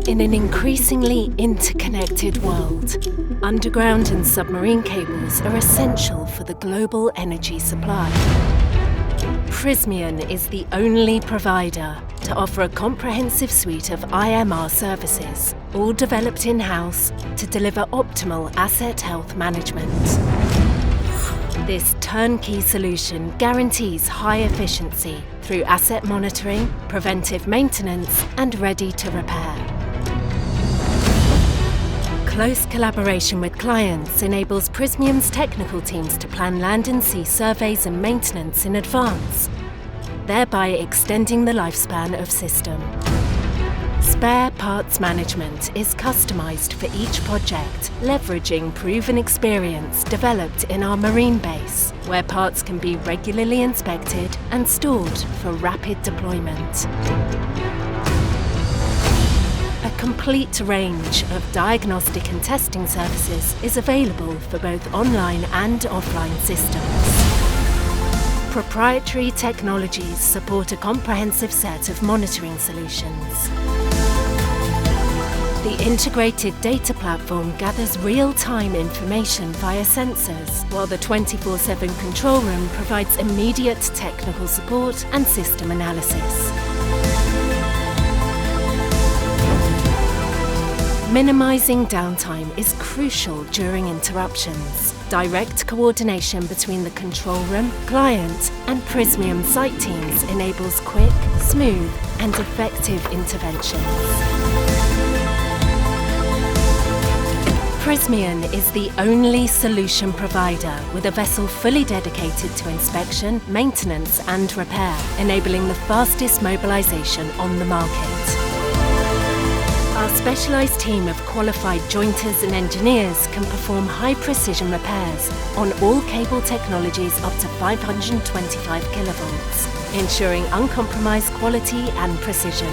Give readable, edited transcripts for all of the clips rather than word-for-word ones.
In an increasingly interconnected world, underground and submarine cables are essential for the global energy supply. Prysmian is the only provider to offer a comprehensive suite of IMR services, all developed in-house to deliver optimal asset health management. This turnkey solution guarantees high efficiency through asset monitoring, preventive maintenance, and ready to repair. Close collaboration with clients enables Prysmian's technical teams to plan land and sea surveys and maintenance in advance, thereby extending the lifespan of system. Spare parts management is customized for each project, leveraging proven experience developed in our marine base, where parts can be regularly inspected and stored for rapid deployment. A complete range of diagnostic and testing services is available for both online and offline systems. Proprietary technologies support a comprehensive set of monitoring solutions. The integrated data platform gathers real-time information via sensors, while the 24/7 control room provides immediate technical support and system analysis. Minimizing downtime is crucial during interruptions. Direct coordination between the control room, client, and Prysmian site teams enables quick, smooth, and effective interventions. Prysmian is the only solution provider with a vessel fully dedicated to inspection, maintenance, and repair, enabling the fastest mobilization on the market. Our specialised team of qualified jointers and engineers can perform high-precision repairs on all cable technologies up to 525 kilovolts, ensuring uncompromised quality and precision.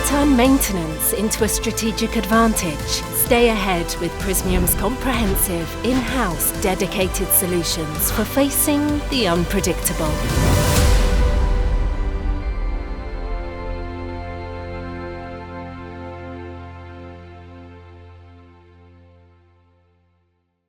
Turn maintenance into a strategic advantage. Stay ahead with Prysmian's comprehensive, in-house, dedicated solutions for facing the unpredictable.